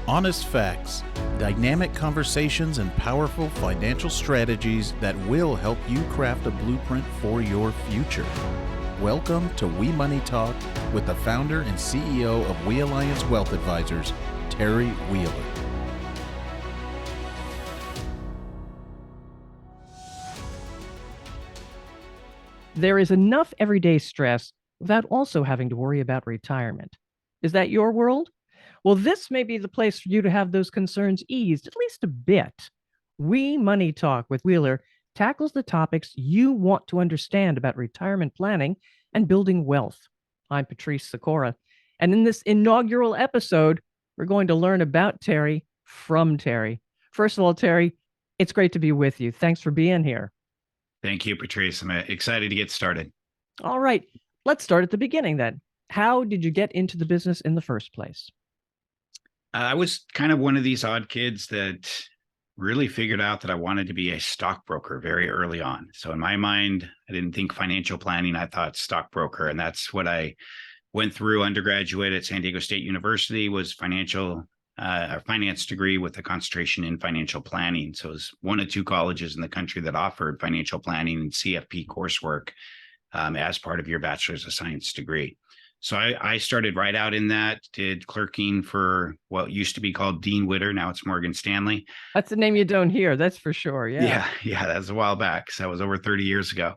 Honest facts, dynamic conversations, and powerful financial strategies that will help you craft a blueprint for your future. Welcome to We Money Talk with the founder and CEO of We Alliance Wealth Advisors, Terry Wheeler. There is enough everyday stress without also having to worry about retirement. Is that your world? Well, this may be the place for you to have those concerns eased at least a bit. We Money Talk with Wheeler tackles the topics you want to understand about retirement planning and building wealth. I'm Patrice Sikora, and in this inaugural episode, we're going to learn about Terry from Terry. First of all, Terry, it's great to be with you. Thanks for being here. Thank you, Patrice. I'm excited to get started. All right, let's start at the beginning then. How did you get into the business in the first place? I was kind of one of these odd kids that really figured out that I wanted to be a stockbroker very early on. So in my mind, I didn't think financial planning, I thought stockbroker. And that's what I went through undergraduate at San Diego State University, was a finance degree with a concentration in financial planning. So it was one of two colleges in the country that offered financial planning and CFP coursework as part of your bachelor's of science degree. So I started right out in that, did clerking for what used to be called Dean Witter. Now it's Morgan Stanley. That's a name you don't hear, that's for sure. Yeah, that's a while back. So that was over 30 years ago.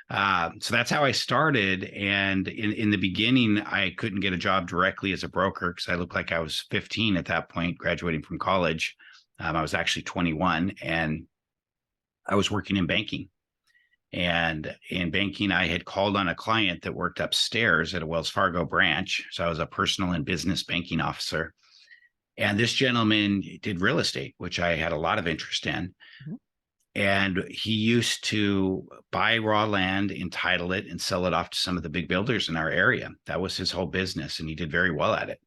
So that's how I started. And in the beginning, I couldn't get a job directly as a broker because I looked like I was 15 at that point, graduating from college. I was actually 21 and I was working in banking. And in banking, I had called on a client that worked upstairs at a Wells Fargo branch. So I was a personal and business banking officer. And this gentleman did real estate, which I had a lot of interest in. Mm-hmm. And he used to buy raw land, entitle it, and sell it off to some of the big builders in our area. That was his whole business, and he did very well at it.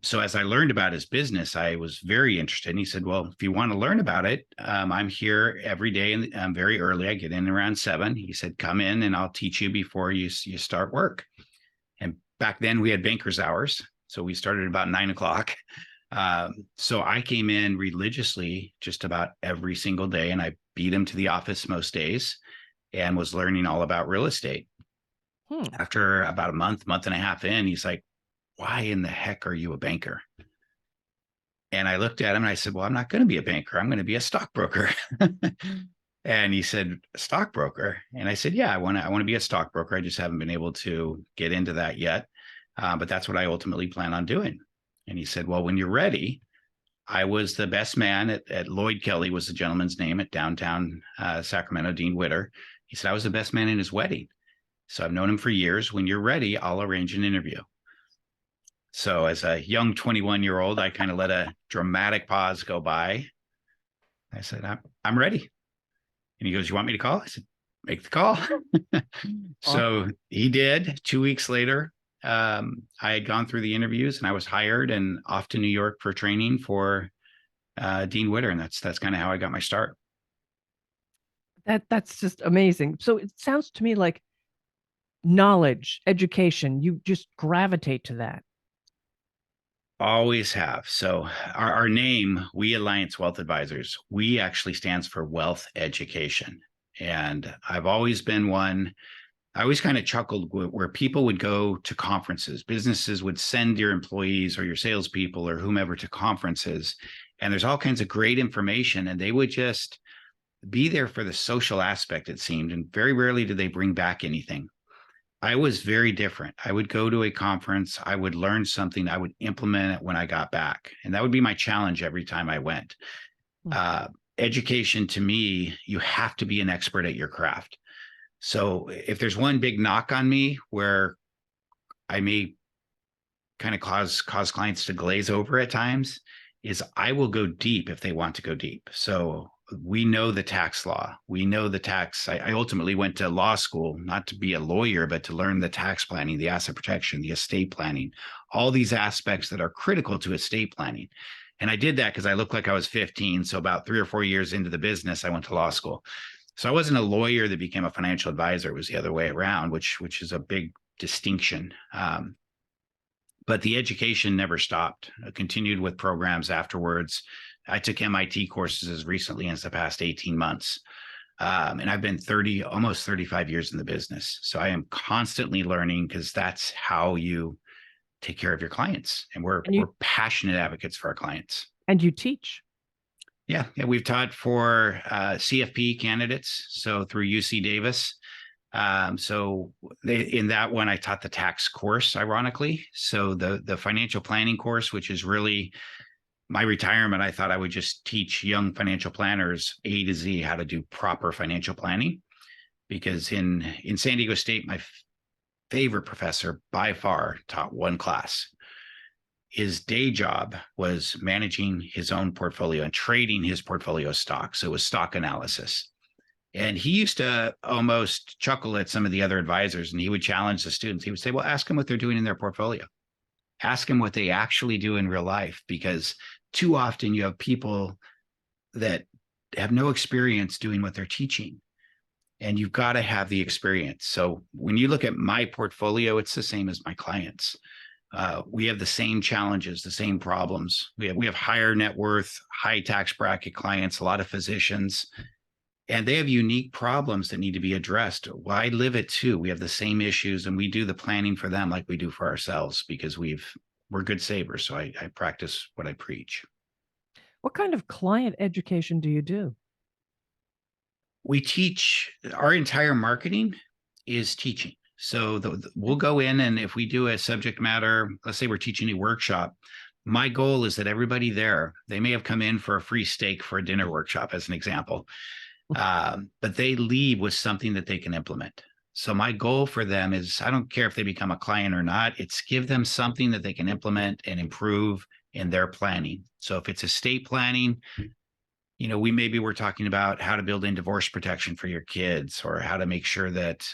So as I learned about his business, I was very interested. And he said, well, if you want to learn about it, I'm here every day and very early. I get in around 7. He said, come in and I'll teach you before you start work. And back then we had banker's hours. So we started about 9 o'clock. So I came in religiously just about every single day, and I beat him to the office most days and was learning all about real estate. After about a month and a half in, he's like, why in the heck are you a banker? And I looked at him and I said, well, I'm not going to be a banker. I'm going to be a stockbroker. And he said, stockbroker? And I said, yeah, I want to be a stockbroker. I just haven't been able to get into that yet. But that's what I ultimately plan on doing. And he said, well, when you're ready, I was the best man at Lloyd Kelly was the gentleman's name at downtown Sacramento, Dean Witter. He said, I was the best man in his wedding. So I've known him for years. When you're ready, I'll arrange an interview. So as a young 21-year-old, I kind of let a dramatic pause go by. I said, I'm ready. And he goes, you want me to call? I said, make the call. So he did. 2 weeks later, I had gone through the interviews and I was hired and off to New York for training for Dean Witter. And that's kind of how I got my start. That's just amazing. So it sounds to me like knowledge, education, you just gravitate to that. Always have. So our name, We Alliance Wealth Advisors, we actually stands for wealth education. And I've always been one, I always kind of chuckled where people would go to conferences. Businesses would send your employees or your salespeople or whomever to conferences. And there's all kinds of great information. And they would just be there for the social aspect, it seemed. And very rarely did they bring back anything. I was very different. I would go to a conference, I would learn something, I would implement it when I got back. And that would be my challenge every time I went. Education to me, you have to be an expert at your craft. So if there's one big knock on me where I may kind of cause clients to glaze over at times, is I will go deep if they want to go deep. So we know the tax law. We know the tax. I ultimately went to law school, not to be a lawyer, but to learn the tax planning, the asset protection, the estate planning, all these aspects that are critical to estate planning. And I did that because I looked like I was 15. So about 3 or 4 years into the business, I went to law school. So I wasn't a lawyer that became a financial advisor. It was the other way around, which is a big distinction. But the education never stopped. I continued with programs afterwards. I took MIT courses as recently as the past 18 months. And I've been almost 35 years in the business. So I am constantly learning, because that's how you take care of your clients. And we're passionate advocates for our clients. And you teach. Yeah. We've taught for CFP candidates. So through UC Davis. In that one, I taught the tax course, ironically. So the financial planning course, which is really my retirement, I thought I would just teach young financial planners A to Z how to do proper financial planning. Because in San Diego State, my favorite professor by far taught one class. His day job was managing his own portfolio and trading his portfolio stocks. So it was stock analysis. And he used to almost chuckle at some of the other advisors, and he would challenge the students. He would say, well, ask them what they're doing in their portfolio. Ask them what they actually do in real life, because too often you have people that have no experience doing what they're teaching, and you've got to have the experience. So when you look at my portfolio, it's the same as my clients. We have the same challenges, the same problems. We have higher net worth, high tax bracket clients, a lot of physicians, and they have unique problems that need to be addressed. Well, I live it too. We have the same issues, and we do the planning for them like we do for ourselves, because we're good savers. So I practice what I preach. What kind of client education do you do? We teach, our entire marketing is teaching. So we'll go in, and if we do a subject matter, let's say we're teaching a workshop, my goal is that everybody there, they may have come in for a free steak for a dinner workshop, as an example, but they leave with something that they can implement. So my goal for them is, I don't care if they become a client or not, it's give them something that they can implement and improve in their planning. So if it's estate planning, we're talking about how to build in divorce protection for your kids, or how to make sure that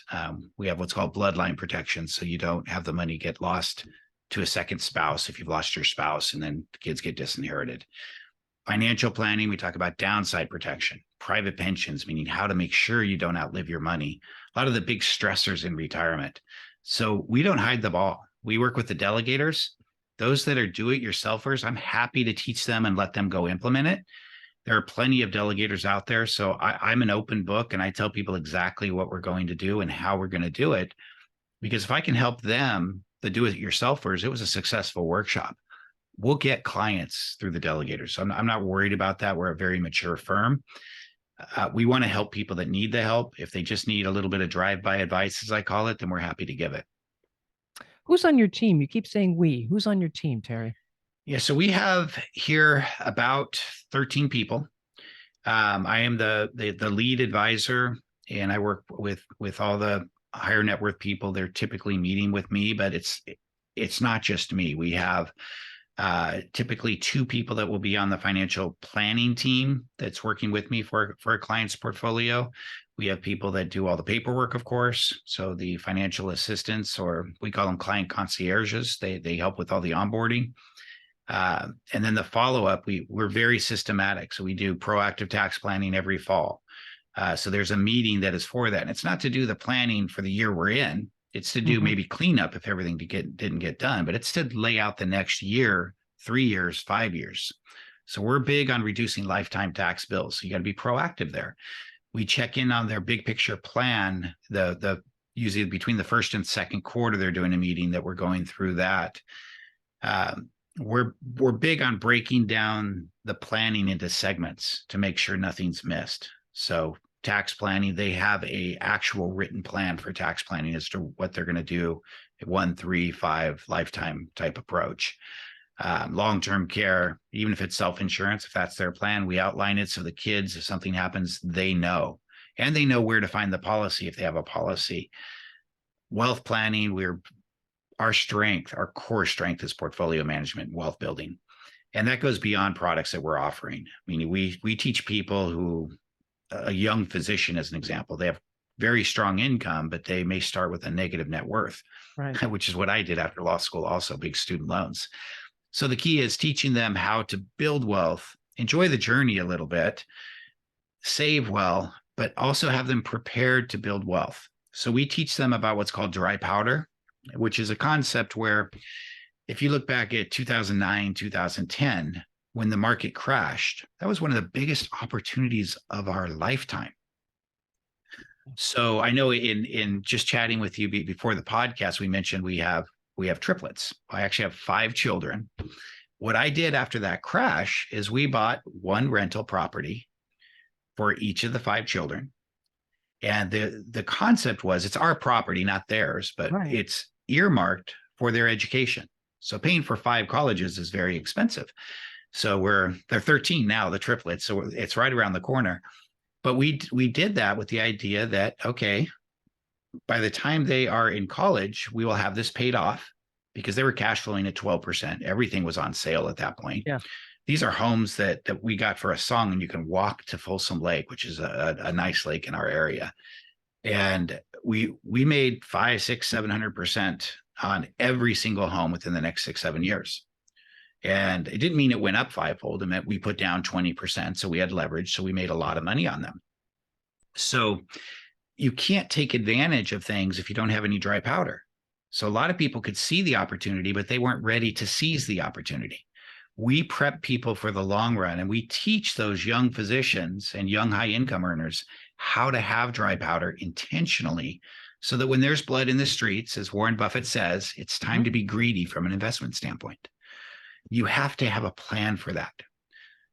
we have what's called bloodline protection, so you don't have the money get lost to a second spouse if you've lost your spouse, and then the kids get disinherited. Financial planning, we talk about downside protection. Private pensions, meaning how to make sure you don't outlive your money. A lot of the big stressors in retirement. So we don't hide the ball. We work with the delegators. Those that are do-it-yourselfers, I'm happy to teach them and let them go implement it. There are plenty of delegators out there. So I'm an open book, and I tell people exactly what we're going to do and how we're going to do it. Because if I can help them, the do-it-yourselfers, it was a successful workshop. We'll get clients through the delegators. So I'm not worried about that. We're a very mature firm. We want to help people that need the help. If they just need a little bit of drive-by advice, as I call it, then we're happy to give it. Who's on your team? You keep saying we. Who's on your team, Terry? Yeah, so we have here about 13 people. I am the lead advisor, and I work with all the higher net worth people. They're typically meeting with me, but it's not just me. We have typically two people that will be on the financial planning team that's working with me for a client's portfolio. We have people that do all the paperwork, of course. So the financial assistants, or we call them client concierges, they help with all the onboarding. And then the follow-up, we're very systematic. So we do proactive tax planning every fall. So there's a meeting that is for that. And it's not to do the planning for the year we're in. It's to do maybe cleanup if everything didn't get done, but it's to lay out the next year, 3 years, 5 years. So we're big on reducing lifetime tax bills. So you got to be proactive there. We check in on their big picture plan. The usually between the first and second quarter, they're doing a meeting that we're going through that. We're big on breaking down the planning into segments to make sure nothing's missed. So tax planning, they have a actual written plan for tax planning as to what they're going to do, 1, 3, 5 lifetime type approach. Long-term care, even if it's self-insurance, if that's their plan, we outline it so the kids, if something happens, they know. And they know where to find the policy if they have a policy. Wealth planning, our core strength is portfolio management and wealth building. And that goes beyond products that we're offering. I mean, we teach people who, a young physician, as an example, they have very strong income, but they may start with a negative net worth, right, which is what I did after law school, also big student loans. So the key is teaching them how to build wealth, enjoy the journey a little bit, save well, but also have them prepared to build wealth. So we teach them about what's called dry powder, which is a concept where if you look back at 2009, 2010, when the market crashed, that was one of the biggest opportunities of our lifetime. So I know in just chatting with you before the podcast, we mentioned we have triplets. I actually have 5 children. What I did after that crash is we bought one rental property for each of the 5 children. And the concept was it's our property, not theirs, but Right. it's earmarked for their education. So paying for 5 colleges is very expensive. So they're 13 now, the triplets. So it's right around the corner. But we did that with the idea that, okay, by the time they are in college, we will have this paid off, because they were cash flowing at 12%. Everything was on sale at that point. Yeah. These are homes that we got for a song, and you can walk to Folsom Lake, which is a nice lake in our area. And we made 500, 600, 700% on every single home within the next 6, 7 years. And it didn't mean it went up 5-fold. It meant we put down 20%. So we had leverage. So we made a lot of money on them. So you can't take advantage of things if you don't have any dry powder. So a lot of people could see the opportunity, but they weren't ready to seize the opportunity. We prep people for the long run, and we teach those young physicians and young high income earners how to have dry powder intentionally, so that when there's blood in the streets, as Warren Buffett says, it's time to be greedy from an investment standpoint. You have to have a plan for that.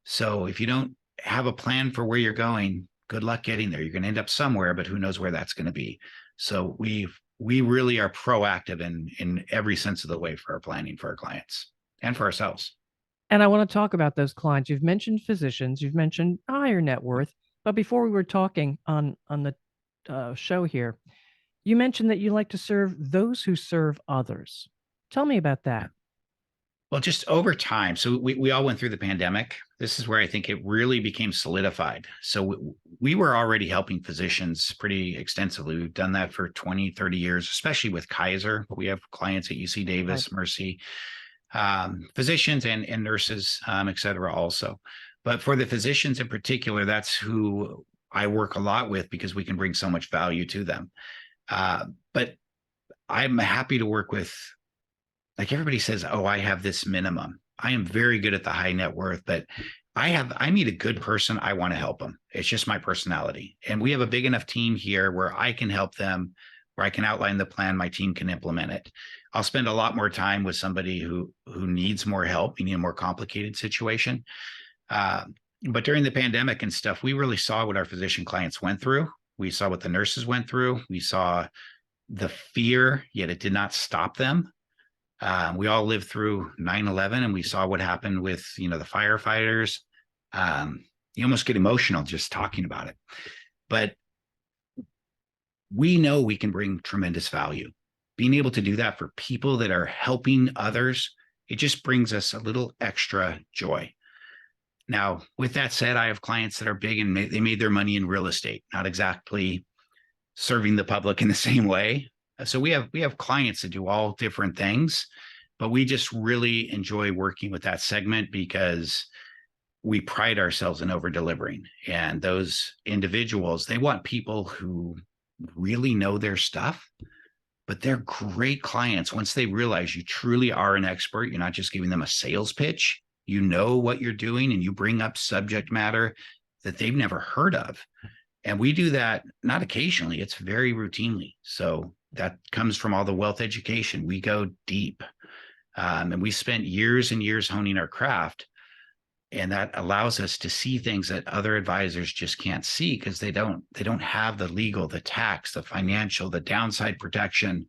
So if you don't have a plan for where you're going, good luck getting there. You're going to end up somewhere, but who knows where that's going to be. So we really are proactive in every sense of the way for our planning for our clients and for ourselves. And I want to talk about those clients. You've mentioned physicians, you've mentioned higher net worth, but before we were talking on the show here, you mentioned that you like to serve those who serve others. Tell me about that. Well, just over time. So we all went through the pandemic. This is where I think it really became solidified. So we were already helping physicians pretty extensively. We've done that for 20, 30 years, especially with Kaiser. We have clients at UC Davis, Mercy, physicians and nurses, et cetera, also. But for the physicians in particular, that's who I work a lot with, because we can bring so much value to them. But I'm happy to work with, like, everybody says, oh, I have this minimum. I am very good at the high net worth, but I meet a good person, I want to help them. It's just my personality. And we have a big enough team here where I can help them, where I can outline the plan, my team can implement it. I'll spend a lot more time with somebody who needs more help, meaning a more complicated situation. But during the pandemic and stuff, we really saw what our physician clients went through. We saw what the nurses went through. We saw the fear, yet it did not stop them. We all lived through 9/11, and we saw what happened with, the firefighters. You almost get emotional just talking about it. But we know we can bring tremendous value. Being able to do that for people that are helping others, it just brings us a little extra joy. Now, with that said, I have clients that are big and they made their money in real estate, not exactly serving the public in the same way. So we have clients that do all different things, but we just really enjoy working with that segment because we pride ourselves in over delivering. And those individuals, they want people who really know their stuff, but they're great clients. Once they realize you truly are an expert, you're not just giving them a sales pitch, you know what you're doing, and you bring up subject matter that they've never heard of. And we do that not occasionally, it's very routinely. So that comes from all the wealth education. We go deep. And we spent years and years honing our craft. And that allows us to see things that other advisors just can't see, because they don't have the legal, the tax, the financial, the downside protection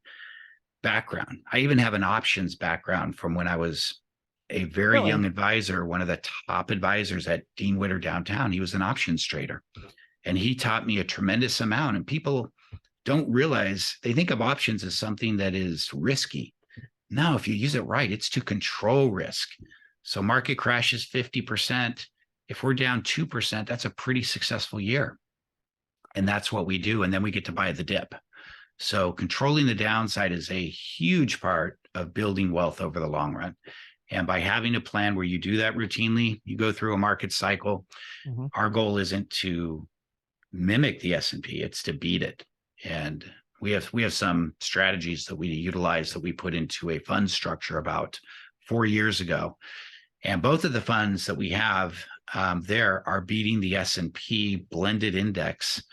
background. I even have an options background from when I was a very young advisor, one of the top advisors at Dean Witter downtown. He was an options trader, and he taught me a tremendous amount. And people don't realize, they think of options as something that is risky. No, if you use it right, it's to control risk. So market crashes 50%. If we're down 2%, that's a pretty successful year. And that's what we do. And then we get to buy the dip. So controlling the downside is a huge part of building wealth over the long run. And by having a plan where you do that routinely, you go through a market cycle. Our goal isn't to mimic the S&P, it's to beat it. And We have some strategies that we utilize that we put into a fund structure about 4 years ago. And both of the funds that we have there are beating the S&P blended index.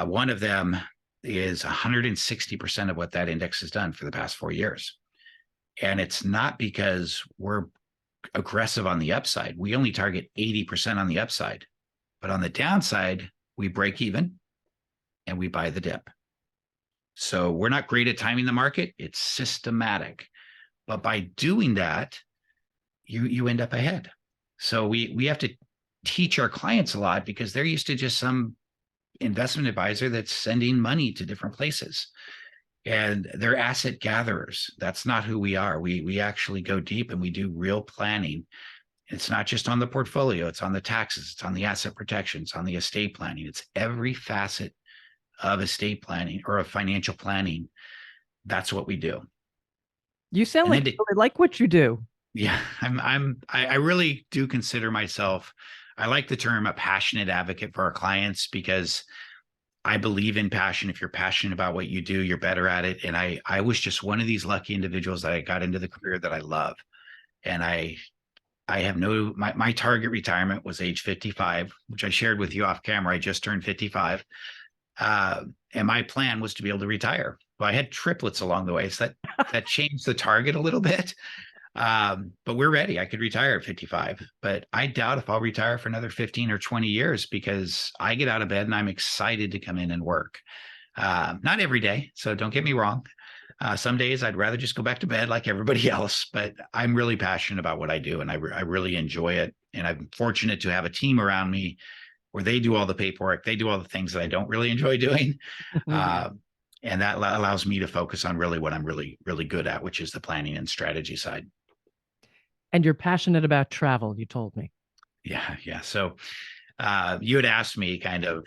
One of them is 160% of what that index has done for the past 4 years. And it's not because we're aggressive on the upside. We only target 80% on the upside. But on the downside, we break even and we buy the dip. So we're not great at timing the market. It's systematic. But by doing that, you end up ahead. So we have to teach our clients a lot because they're used to just some investment advisor that's sending money to different places. And they're asset gatherers. That's not who we are. We actually go deep and we do real planning. It's not just on the portfolio, it's on the taxes, it's on the asset protection, it's on the estate planning. It's every facet of estate planning or of financial planning. That's what we do. You sound like you really like what you do. Yeah, I really do consider myself, I like the term a passionate advocate for our clients because I believe in passion. If you're passionate about what you do, you're better at it. And I was just one of these lucky individuals that I got into the career that I love. And I have my target retirement was age 55, which I shared with you off camera. I just turned 55. And my plan was to be able to retire. Well, I had triplets along the way. So that changed the target a little bit. But we're ready. I could retire at 55, but I doubt if I'll retire for another 15 or 20 years because I get out of bed and I'm excited to come in and work. Not every day. So don't get me wrong. Some days I'd rather just go back to bed like everybody else, but I'm really passionate about what I do and I really enjoy it. And I'm fortunate to have a team around me where they do all the paperwork. They do all the things that I don't really enjoy doing. And that allows me to focus on really what I'm really, really good at, which is the planning and strategy side. And you're passionate about travel, you told me. Yeah. So you had asked me kind of,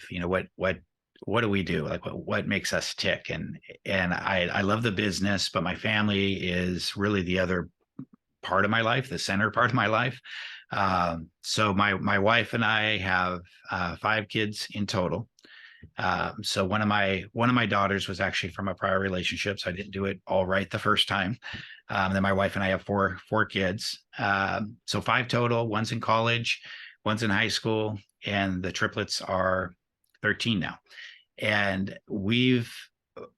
what do we do? Like what makes us tick? And I love the business, but my family is really the other part of my life, the center part of my life. So my wife and I have 5 kids in total. So one of my daughters was actually from a prior relationship, so I didn't do it all right the first time. Then my wife and I have four kids. So 5 total. One's in college, one's in high school, and the triplets are 13 now. And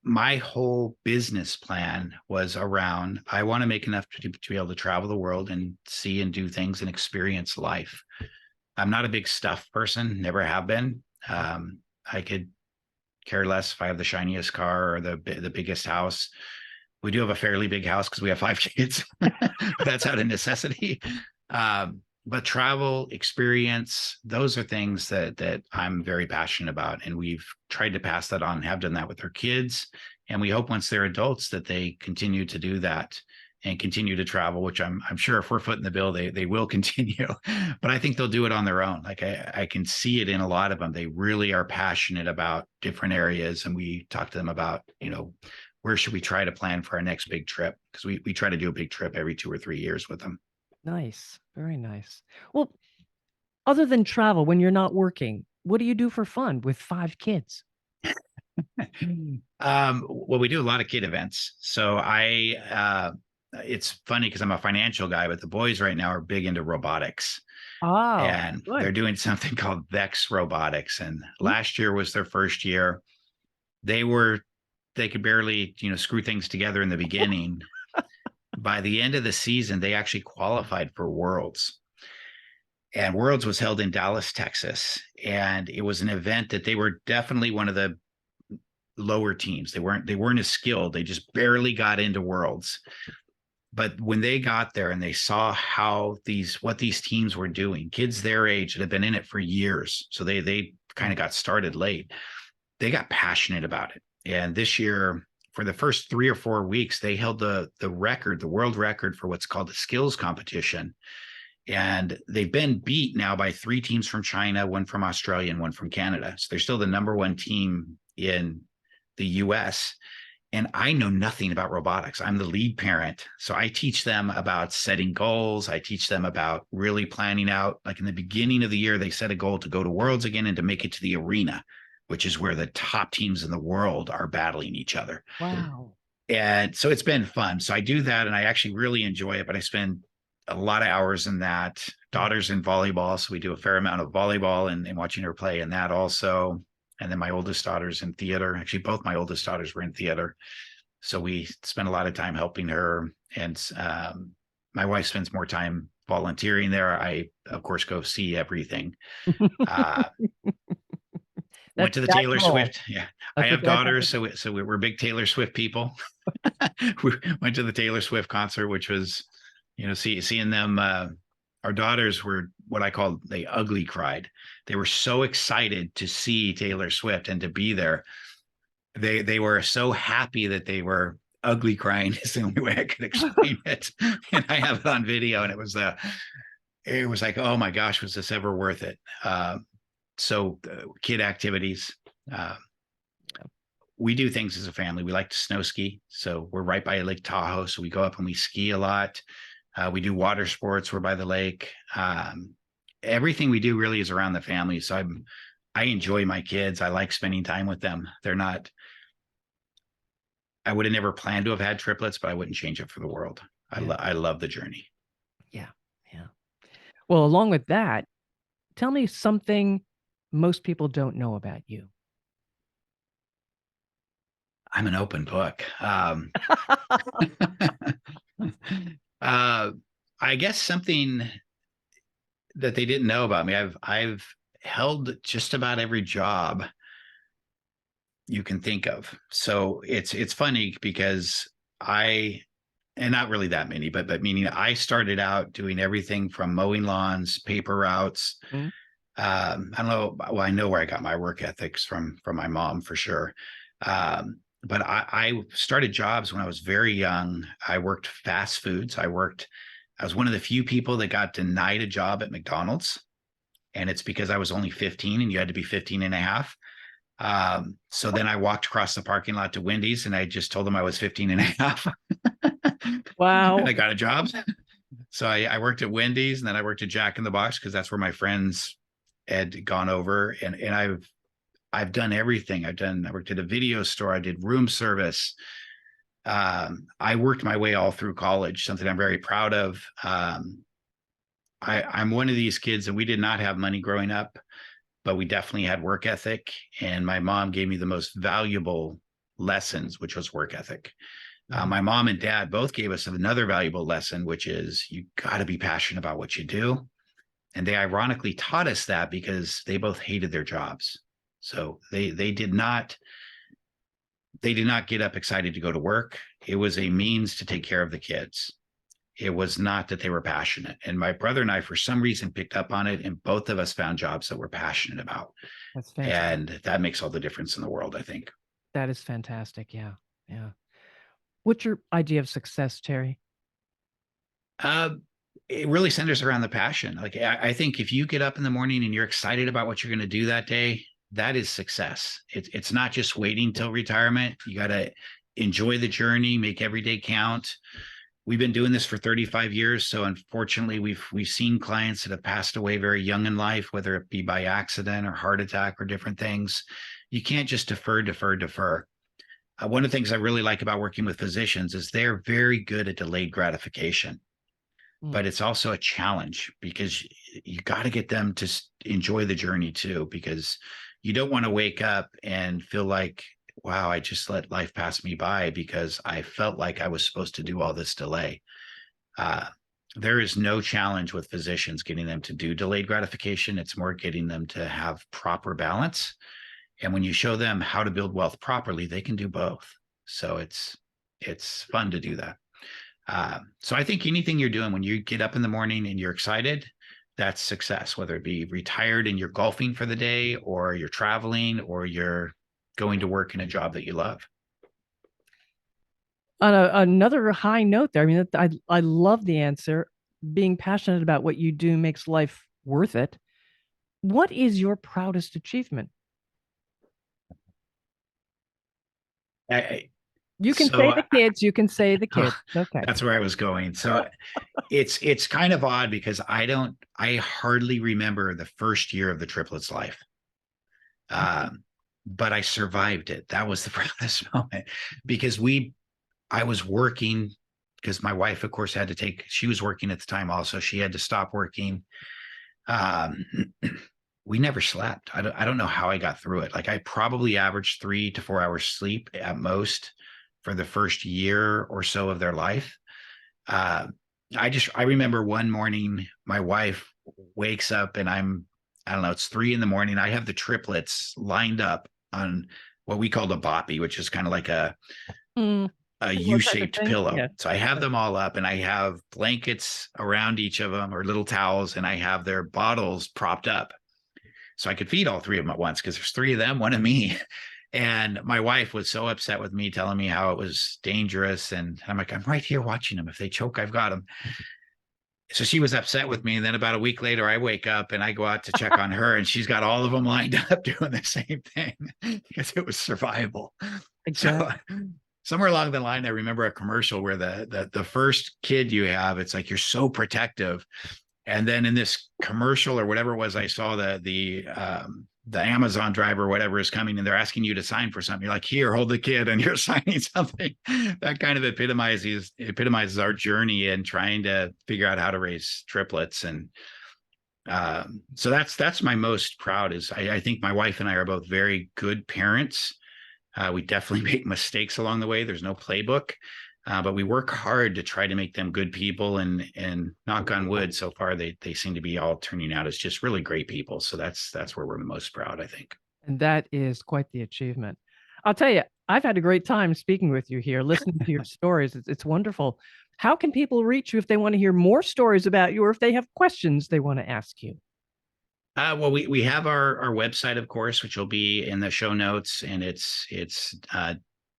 my whole business plan was around, I want to make enough to be able to travel the world and see and do things and experience life. I'm not a big stuff person, never have been. I could care less if I have the shiniest car or the biggest house. We do have a fairly big house because we have 5 kids. That's out of necessity. But travel, experience, those are things that I'm very passionate about. And we've tried to pass that on, have done that with our kids. And we hope once they're adults that they continue to do that and continue to travel, which I'm sure if we're footing the bill, they will continue. But I think they'll do it on their own. Like I can see it in a lot of them. They really are passionate about different areas. And we talk to them about, where should we try to plan for our next big trip? Because we try to do a big trip every 2 or 3 years with them. Nice. Very nice. Well, other than travel, when you're not working, what do you do for fun with 5 kids? Well, we do a lot of kid events. So it's funny because I'm a financial guy, but the boys right now are big into robotics. Oh, and good. They're doing something called Vex Robotics. And last year was their first year. They could barely, screw things together in the beginning. By the end of the season, they actually qualified for Worlds. And Worlds was held in Dallas, Texas. And it was an event that they were definitely one of the lower teams. They weren't as skilled. They just barely got into Worlds. But when they got there and they saw what these teams were doing, kids their age that have been in it for years, so they kind of got started late, they got passionate about it. And this year, for the first 3 or 4 weeks, they held the world record for what's called the skills competition. And they've been beat now by 3 teams from China, 1 from Australia, and 1 from Canada. So they're still the number 1 team in the US. And I know nothing about robotics. I'm the lead parent. So I teach them about setting goals. I teach them about really planning out. Like in the beginning of the year, they set a goal to go to Worlds again and to make it to the arena, which is where the top teams in the world are battling each other. Wow. And so it's been fun. So I do that and I actually really enjoy it, but I spend a lot of hours in that. Daughter's in volleyball, so we do a fair amount of volleyball and watching her play in that also. And then my oldest daughter's in theater. Actually, both my oldest daughters were in theater. So we spend a lot of time helping her. And my wife spends more time volunteering there. I, of course, go see everything. Went That's to the that Taylor role. Swift. Yeah, I That's what have that daughters, so we're big Taylor Swift people. We went to the Taylor Swift concert, which was, seeing them. Our daughters were what I call they ugly cried. They were so excited to see Taylor Swift and to be there. They were so happy that they were ugly crying is the only way I could explain it. And I have it on video, and it was like, oh my gosh, was this ever worth it? So kid activities. We do things as a family. We like to snow ski. So we're right by Lake Tahoe. So we go up and we ski a lot. We do water sports. We're by the lake. Everything we do really is around the family. So I enjoy my kids. I like spending time with them. I would have never planned to have had triplets, but I wouldn't change it for the world. I love the journey. Yeah. Yeah. Well, along with that, tell me something most people don't know about you. I'm an open book. I guess something that they didn't know about me. I've held just about every job you can think of. So it's funny because and not really that many, but meaning I started out doing everything from mowing lawns, paper routes. Mm-hmm. I don't know. Well, I know where I got my work ethics from my mom for sure. But I started jobs when I was very young. I worked fast foods. I was one of the few people that got denied a job at McDonald's. And it's because I was only 15 and you had to be 15 and a half. So then I walked across the parking lot to Wendy's and I just told them I was 15 and a half. Wow. And I got a job. So I worked at Wendy's and then I worked at Jack in the Box because that's where my friends had gone over. And I've done everything. I worked at a video store. I did room service. I worked my way all through college, something I'm very proud of. I'm one of these kids and we did not have money growing up, but we definitely had work ethic. And my mom gave me the most valuable lessons, which was work ethic. My mom and dad both gave us another valuable lesson, which is you got to be passionate about what you do. And they ironically taught us that because they both hated their jobs. So they did not get up excited to go to work. It was a means to take care of the kids. It was not that they were passionate. And my brother and I, for some reason, picked up on it, and both of us found jobs that we're passionate about. That's fantastic. And that makes all the difference in the world, I think. That is fantastic. Yeah. Yeah. What's your idea of success, Terry? It really centers around the passion. Like I think if you get up in the morning and you're excited about what you're going to do that day, that is success. It's not just waiting till retirement. You got to enjoy the journey, make every day count. We've been doing this for 35 years. So unfortunately, we've seen clients that have passed away very young in life, whether it be by accident or heart attack or different things. You can't just defer. One of the things I really like about working with physicians is they're very good at delayed gratification, but it's also a challenge because you got to get them to enjoy the journey too, because you don't want to wake up and feel like, wow, I just let life pass me by because I felt like I was supposed to do all this delay. There is no challenge with physicians getting them to do delayed gratification. It's more getting them to have proper balance. And when you show them how to build wealth properly, they can do both. So it's fun to do that. So I think anything you're doing when you get up in the morning and you're excited, that's success, whether it be retired and you're golfing for the day or you're traveling or you're going to work in a job that you love. On another high note there, I mean, I love the answer. Being passionate about what you do makes life worth it. What is your proudest achievement? You can say the kids. You can say the kids. Okay. That's where I was going. So it's kind of odd because I hardly remember the first year of the triplets' life. but I survived it. That was the proudest moment because I was working because my wife, of course, she was working at the time also. She had to stop working. Um, we never slept. I don't know how I got through it. Like I probably averaged 3 to 4 hours sleep at most for the first year or so of their life. I remember one morning my wife wakes up and I don't know, it's 3 a.m. I have the triplets lined up on what we call the boppy, which is kind of like a U-shaped pillow. Yeah. So I have them all up and I have blankets around each of them or little towels, and I have their bottles propped up. So I could feed all 3 of them at once because there's 3 of them, 1 of me. And my wife was so upset with me, telling me how it was dangerous. And I'm like, I'm right here watching them. If they choke, I've got them. So she was upset with me. And then about a week later, I wake up and I go out to check on her, and she's got all of them lined up doing the same thing because it was survival. Exactly. So somewhere along the line, I remember a commercial where the first kid you have, it's like you're so protective. And then in this commercial or whatever it was, I saw the Amazon driver or whatever is coming, and they're asking you to sign for something. You're like, here, hold the kid, and you're signing something. That kind of epitomizes our journey in trying to figure out how to raise triplets. And so that's my most proud is I think my wife and I are both very good parents. We definitely make mistakes along the way. There's no playbook. But we work hard to try to make them good people, and knock on wood, so far they seem to be all turning out as just really great people. So that's where we're the most proud, I think. And that is quite the achievement. I'll tell you, I've had a great time speaking with you here, listening to your stories. It's wonderful. How can people reach you if they want to hear more stories about you, or if they have questions they want to ask you? Well, we have our website, of course, which will be in the show notes, and it's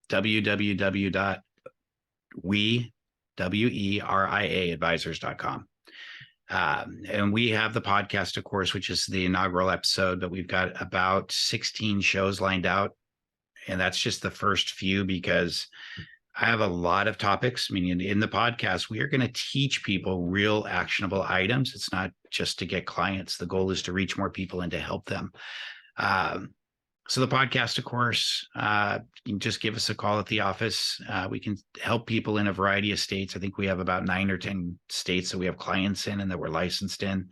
www.weria advisors.com. And we have the podcast, of course, which is the inaugural episode, but we've got about 16 shows lined out. And that's just the first few because I have a lot of topics. I mean, in the podcast, we are going to teach people real actionable items. It's not just to get clients. The goal is to reach more people and to help them. So the podcast, of course, you can just give us a call at the office. We can help people in a variety of states. I think we have about 9 or 10 states that we have clients in and that we're licensed in,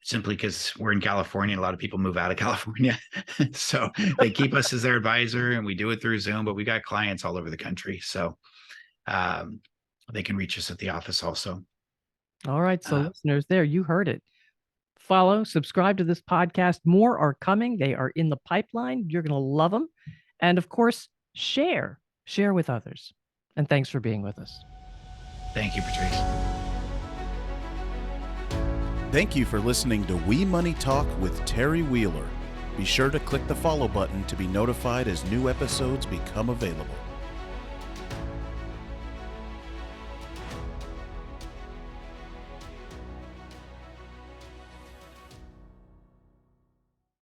simply because we're in California. A lot of people move out of California. So they keep us as their advisor, and we do it through Zoom, but we got clients all over the country. So they can reach us at the office also. All right. So listeners there, you heard it. Follow, subscribe to this podcast. More are coming. They are in the pipeline. You're going to love them. And of course, share with others. And thanks for being with us. Thank you, Patrice. Thank you for listening to We Money Talk with Terry Wheeler. Be sure to click the follow button to be notified as new episodes become available.